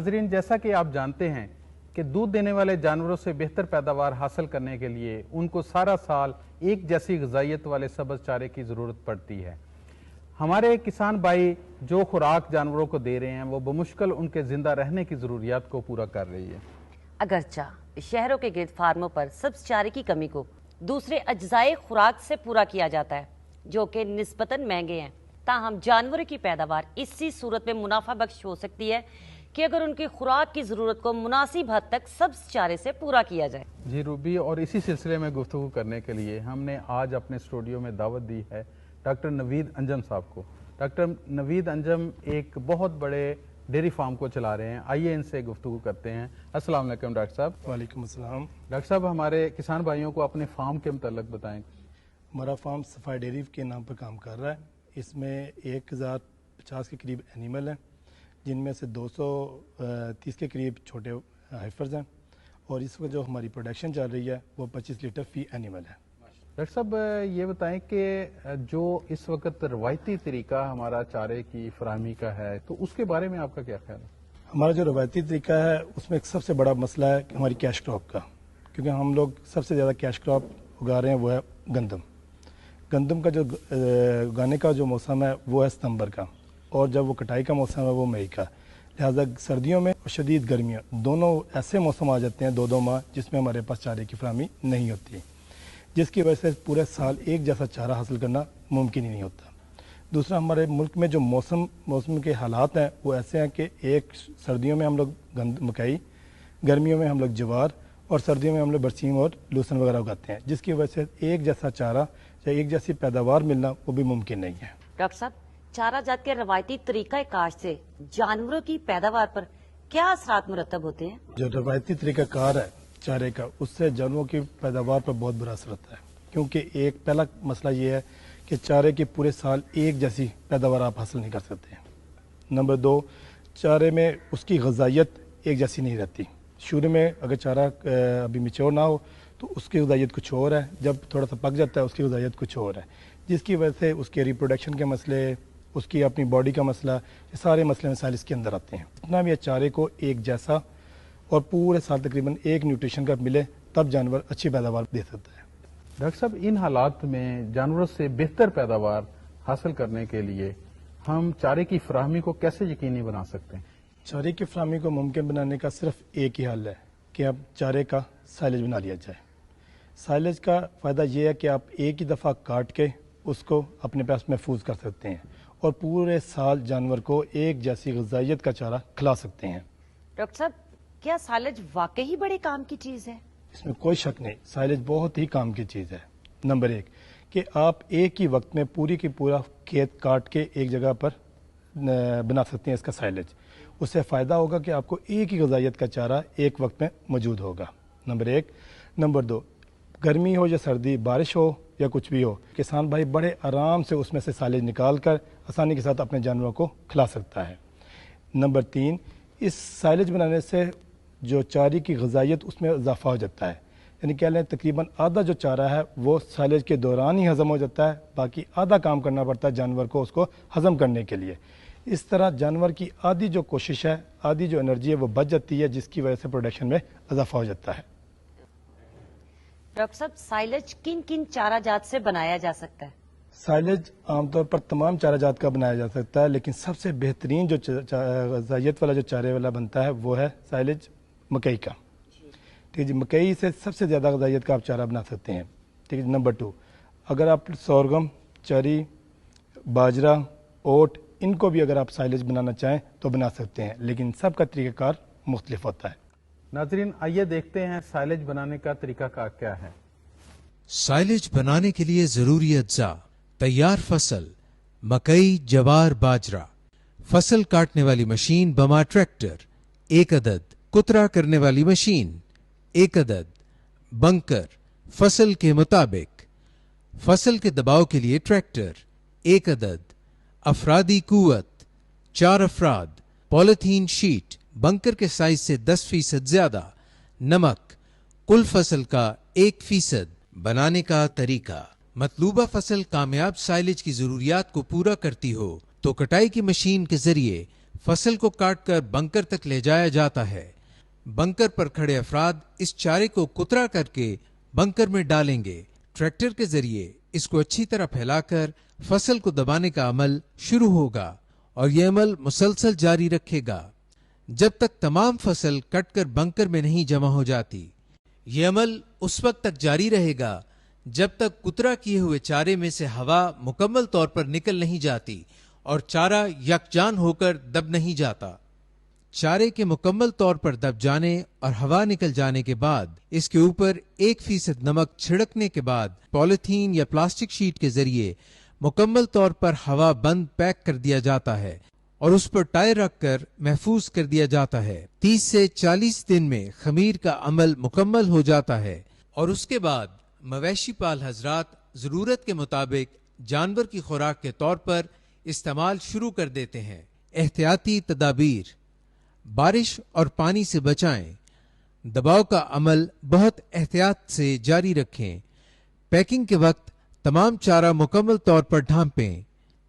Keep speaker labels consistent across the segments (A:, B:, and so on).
A: नाज़रीन, जैसा कि आप जानते हैं कि दूध देने वाले जानवरों से बेहतर पैदावार हासिल करने के लिए उनको सारा साल एक जैसी ग़िज़ाइयत वाले सब्ज़ चारे की ज़रूरत पड़ती है। हमारे किसान भाई जो खुराक जानवरों को दे रहे हैं वो बमुश्किल उनके ज़िंदा रहने की ज़रूरियात को पूरा कर रही है।
B: अगरचा शहरों के गिर्द फार्मों पर सब्ज़ चारे की कमी को दूसरे अज्जाए खुराक से पूरा किया जाता है जो कि निस्बतन महंगे हैं, ताहम जानवरों की पैदावार इसी सूरत में मुनाफा बख्श हो सकती है कि अगर उनकी खुराक की ज़रूरत को मुनासिब हद तक सब्ज़ चारे से पूरा किया जाए।
A: जी रूबी, और इसी सिलसिले में गुफ्तगू करने के लिए हमने आज अपने स्टूडियो में दावत दी है डॉक्टर नवीद अंजम साहब को। डॉक्टर नवीद अंजम एक बहुत बड़े डेयरी फार्म को चला रहे हैं। आइए इनसे गुफ्तगू करते हैं। अस्सलाम वालेकुम डॉक्टर साहब।
C: वालेकुम अस्सलाम।
A: डॉक्टर साहब, हमारे किसान भाइयों को अपने फार्म के मुताल्लिक बताएं।
C: हमारा फार्म सफ़ाई डेयरी के नाम पर काम कर रहा है। इसमें 1050 के करीब एनिमल हैं, जिनमें से 230 के करीब छोटे हाइफर्स हैं, और इस वक्त जो हमारी प्रोडक्शन चल रही है वो 25 लीटर फी एनिमल है।
A: डॉक्टर साहब, ये बताएं कि जो इस वक्त रवायती तरीका हमारा चारे की फराहमी का है, तो उसके बारे में आपका क्या ख्याल है?
C: हमारा जो रवायती तरीका है उसमें एक सबसे बड़ा मसला है कि हमारी कैश क्रॉप का, क्योंकि हम लोग सबसे ज़्यादा कैश क्रॉप उगा रहे हैं वो है गंदम। गंदम का जो उगाने का जो मौसम है वो है सितंबर का, और जब वो कटाई का मौसम है वो मई का। लिहाजा सर्दियों में और शदीद गर्मियों दोनों ऐसे मौसम आ जाते हैं, 2-2 माह, जिसमें हमारे पास चारे की फराहमी नहीं होती, जिसकी वजह से पूरे साल एक जैसा चारा हासिल करना मुमकिन ही नहीं होता। दूसरा, हमारे मुल्क में जो मौसम के हालात हैं वो ऐसे हैं कि एक सर्दियों में हम लोग मकई, गर्मियों में हम लोग ज्वार, और सर्दियों में हम लोग बरसीम और लहसुन वगैरह उगाते हैं, जिसकी वजह से एक जैसा चारा या एक जैसी पैदावार मिलना वो भी मुमकिन नहीं है।
B: डॉक्टर साहब, चारा जात के रवायती तरीका काश्त से जानवरों की पैदावार पर क्या असरात मुरतब होते हैं?
C: जो रवायती तरीका कार है चारे का, उससे जानवरों की पैदावार पर बहुत बुरा असर होता है, क्योंकि एक पहला मसला ये है कि चारे की पूरे साल एक जैसी पैदावार आप हासिल नहीं कर सकते। नंबर 2, चारे में उसकी ग़िज़ाइयत एक जैसी नहीं रहती। शुरू में अगर चारा अभी मिच्योर ना हो तो उसकी ग़िज़ाइयत कुछ और है, जब थोड़ा सा पक जाता है उसकी ग़िज़ाइयत कुछ और है, जिसकी वजह से उसके रिप्रोडक्शन के मसले, उसकी अपनी बॉडी का मसला, ये सारे मसले मसाइल इसके अंदर आते हैं। इतना भी चारे को एक जैसा और पूरे साल तकरीबन एक न्यूट्रिशन का मिले तब जानवर अच्छी पैदावार दे सकता है।
A: डॉक्टर साहब, इन हालात में जानवरों से बेहतर पैदावार हासिल करने के लिए हम चारे की फराहमी को कैसे यकीनी बना सकते हैं?
C: चारे की फराहमी को मुमकिन बनाने का सिर्फ एक ही हल है कि अब चारे का साइलेज बना लिया जाए। साइलेज का फ़ायदा ये है कि आप एक ही दफ़ा काट के उसको अपने पास महफूज कर सकते हैं और पूरे साल जानवर को एक जैसी ग़िज़ाइयत का चारा खिला सकते हैं।
B: डॉक्टर साहब, क्या साइलेज वाकई ही बड़े काम की चीज़ है?
C: इसमें कोई शक नहीं, साइलेज बहुत ही काम की चीज़ है। नंबर 1 कि आप एक ही वक्त में पूरी की पूरा खेत काट के एक जगह पर बना सकते हैं इसका साइलेज। उससे फ़ायदा होगा कि आपको एक ही ग़िज़ाइयत का चारा एक वक्त में मौजूद होगा। नंबर 1। नंबर 2, गर्मी हो या सर्दी, बारिश हो या कुछ भी हो, किसान भाई बड़े आराम से उसमें से साइलेज निकाल कर आसानी के साथ अपने जानवरों को खिला सकता है। नंबर 3, इस साइलेज बनाने से जो चारे की ग़िज़ाइयत उसमें इजाफा हो जाता है, यानी कह लें तकरीबन आधा जो चारा है वो साइलेज के दौरान ही हज़म हो जाता है, बाकी आधा काम करना पड़ता है जानवर को उसको हज़म करने के लिए। इस तरह जानवर की आधी जो कोशिश है, आधी जो एनर्जी है वो बच जाती है, जिसकी वजह से प्रोडक्शन में इजाफा हो जाता है।
B: डॉक्टर साहब, साइलेज किन किन चारा जात से बनाया जा सकता है?
C: साइलेज आमतौर पर तमाम चारा जात का बनाया जा सकता है, लेकिन सबसे बेहतरीन जो ग़िज़ाइयत वाला जो चारे वाला बनता है वो है साइलेज मकई का। ठीक है जी, मकई से सबसे ज़्यादा ग़िज़ाइयत का आप चारा बना सकते हैं। ठीक है। नंबर 2, अगर आप सोरगम, चरी, बाजरा, ओट, इनको भी अगर आप साइलेज बनाना चाहें तो बना सकते हैं, लेकिन सबका तरीक़ाकार मुख्तलिफ होता है।
A: नाज़रीन, आइए देखते हैं साइलेज बनाने का तरीका क्या है।
D: साइलेज बनाने के लिए जरूरी अज्जा: तैयार फसल, मकई, जवार, बाजरा, फसल काटने वाली मशीन बमा ट्रैक्टर 1 अदद, कुतरा करने वाली मशीन 1 अदद, बंकर फसल के मुताबिक, फसल के दबाव के लिए ट्रैक्टर 1 अदद, अफरादी कुवत 4 अफराद, पॉलिथीन शीट बंकर के साइज से 10% ज्यादा, नमक कुल फसल का 1%। बनाने का तरीका: मतलूबा फसल कामयाब साइलेज की जरूरियात को पूरा करती हो तो कटाई की मशीन के जरिए फसल को काटकर बंकर तक ले जाया जाता है। बंकर पर खड़े अफराद इस चारे को कुतरा करके बंकर में डालेंगे। ट्रैक्टर के जरिए इसको अच्छी तरह फैलाकर फसल को दबाने का अमल शुरू होगा और यह अमल मुसलसल जारी रखेगा जब तक तमाम फसल कटकर बंकर में नहीं जमा हो जाती। यह अमल उस वक्त तक जारी रहेगा जब तक कुतरा किए हुए चारे में से हवा मुकम्मल तौर पर निकल नहीं जाती और चारा यकजान होकर दब नहीं जाता। चारे के मुकम्मल तौर पर दब जाने और हवा निकल जाने के बाद इसके ऊपर 1% नमक छिड़कने के बाद पॉलिथीन या प्लास्टिक शीट के जरिए मुकम्मल तौर पर हवा बंद पैक कर दिया जाता है और उस पर टायर रखकर महफूज कर दिया जाता है। 30 से 40 दिन में खमीर का अमल मुकम्मल हो जाता है और उसके बाद मवेशी पाल हजरात जरूरत के मुताबिक जानवर की खुराक के तौर पर इस्तेमाल शुरू कर देते हैं। एहतियाती तदाबीर, बारिश और पानी से बचाएं। दबाव का अमल बहुत एहतियात से जारी रखें। पैकिंग के वक्त तमाम चारा मुकम्मल तौर पर ढांपें।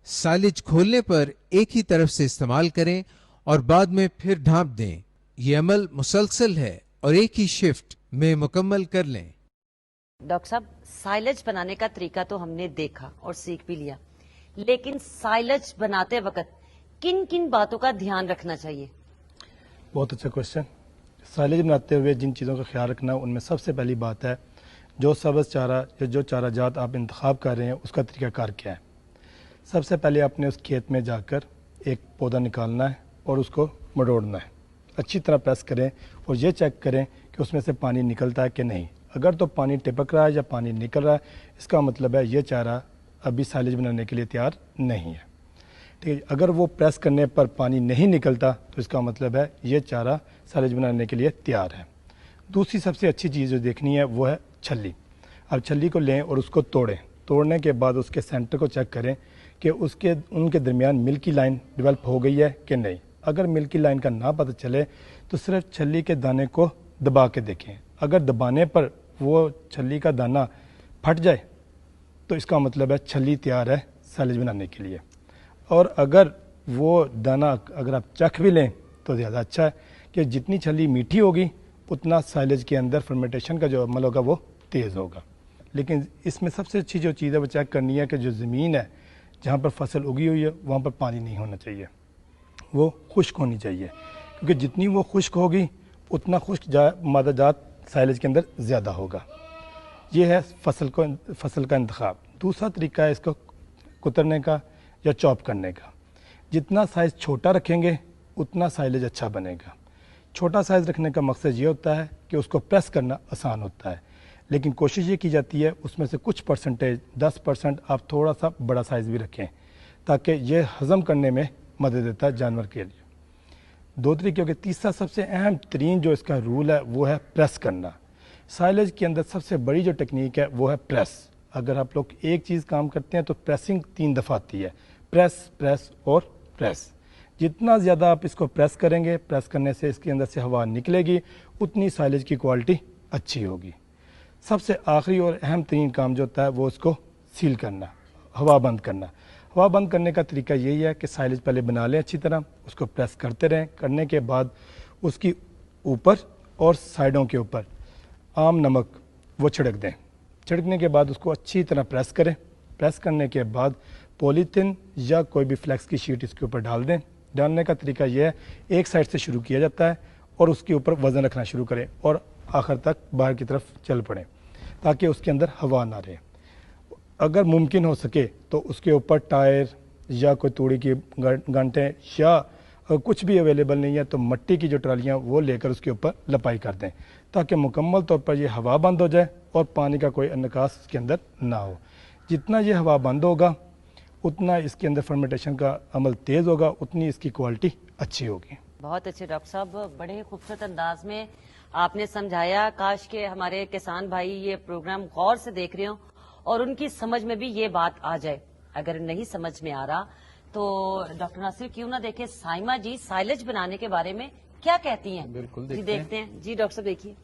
D: साइलेज खोलने पर एक ही तरफ से इस्तेमाल करें और बाद में फिर ढांप दें। यह अमल मुसलसल है और एक ही शिफ्ट में मुकम्मल कर लें।
B: डॉक्टर साहब, साइलेज बनाने का तरीका तो हमने देखा और सीख भी लिया, लेकिन साइलेज बनाते वक्त किन किन बातों का ध्यान रखना चाहिए?
C: बहुत अच्छा क्वेश्चन। साइलेज बनाते हुए जिन चीज़ों का ख्याल रखना, उनमें सबसे पहली बात है जो सब्ज़ चारा या जो चारा जात आप इंतखाब कर रहे हैं उसका तरीक़ाकार क्या है। सबसे पहले आपने उस खेत में जाकर एक पौधा निकालना है और उसको मरोड़ना है। अच्छी तरह प्रेस करें और ये चेक करें कि उसमें से पानी निकलता है कि नहीं। अगर तो पानी टिपक रहा है या पानी निकल रहा है, इसका मतलब है ये चारा अभी साइलेज बनाने के लिए तैयार नहीं है। ठीक है, अगर वो प्रेस करने पर पानी नहीं निकलता तो इसका मतलब है ये चारा साइलेज बनाने के लिए तैयार है। दूसरी सबसे अच्छी चीज़ जो देखनी है वो है छल्ली। अब छल्ली को लें और उसको तोड़ें। तोड़ने के बाद उसके सेंटर को चेक करें कि उनके दरमियान मिल्की लाइन डेवलप हो गई है कि नहीं। अगर मिल्की लाइन का ना पता चले तो सिर्फ छल्ली के दाने को दबा के देखें। अगर दबाने पर वो छल्ली का दाना फट जाए तो इसका मतलब है छल्ली तैयार है साइलेज बनाने के लिए। और अगर वो दाना अगर आप चख भी लें तो ज़्यादा अच्छा है कि जितनी छल्ली मीठी होगी उतना साइलेज के अंदर फर्मेंटेशन का जो अमल होगा वो तेज़ होगा। लेकिन इसमें सबसे अच्छी जो चीज़ है वो चेक करनी है कि जो ज़मीन है जहाँ पर फसल उगी हुई है वहाँ पर पानी नहीं होना चाहिए, वो खुश्क होनी चाहिए, क्योंकि जितनी वो खुश्क होगी उतना खुश्क मादा जात साइलेज के अंदर ज़्यादा होगा। ये है फसल का इंतखाब। दूसरा तरीका है इसको कुतरने का या चॉप करने का। जितना साइज़ छोटा रखेंगे उतना साइलेज अच्छा बनेगा। छोटा साइज़ रखने का मकसद ये होता है कि उसको प्रेस करना आसान होता है, लेकिन कोशिश ये की जाती है उसमें से कुछ परसेंटेज 10% आप थोड़ा सा बड़ा साइज़ भी रखें ताकि ये हज़म करने में मदद देता है जानवर के लिए। दो तरीके के। तीसरा सबसे अहम तरीन जो इसका रूल है वो है प्रेस करना। साइलेज के अंदर सबसे बड़ी जो टेक्निक है वो है प्रेस। अगर आप लोग एक चीज़ काम करते हैं तो प्रेसिंग 3 दफ़ा आती है, प्रेस प्रेस और प्रेस। जितना ज़्यादा आप इसको प्रेस करेंगे, प्रेस करने से इसके अंदर से हवा निकलेगी, उतनी साइलेज की क्वालिटी अच्छी होगी। सबसे आखिरी और अहम तरीन काम जो होता है वो उसको सील करना, हवा बंद करना। हवा बंद करने का तरीका यही है कि साइलेज पहले बना लें अच्छी तरह, उसको प्रेस करते रहें। करने के बाद उसकी ऊपर और साइडों के ऊपर आम नमक वो छिड़क दें। छिड़कने के बाद उसको अच्छी तरह प्रेस करें। प्रेस करने के बाद पॉलीथिन या कोई भी फ्लेक्स की शीट इसके ऊपर डाल दें। डालने का तरीका यह है, एक साइड से शुरू किया जाता है और उसके ऊपर वज़न रखना शुरू करें और आखिर तक बाहर की तरफ चल पड़ें ताकि उसके अंदर हवा ना रहे। अगर मुमकिन हो सके तो उसके ऊपर टायर या कोई तूड़ी की गांठें या कुछ भी अवेलेबल नहीं है तो मट्टी की जो ट्रालियाँ वो लेकर उसके ऊपर लपाई कर दें ताकि मुकम्मल तौर पर ये हवा बंद हो जाए और पानी का कोई निकास इसके अंदर ना हो। जितना ये हवा बंद होगा उतना इसके अंदर फर्मेंटेशन का अमल तेज़ होगा, उतनी इसकी क्वालिटी अच्छी होगी।
B: बहुत अच्छे डॉक्टर साहब, बड़े खूबसूरत अंदाज में आपने समझाया। काश के हमारे किसान भाई ये प्रोग्राम गौर से देख रहे हो और उनकी समझ में भी ये बात आ जाए। अगर नहीं समझ में आ रहा तो डॉक्टर नासिर क्यों ना देखे साइमा जी साइलेज बनाने के बारे में क्या कहती हैं।
A: बिल्कुल
B: जी देखते हैं। जी डॉक्टर साहब देखिए।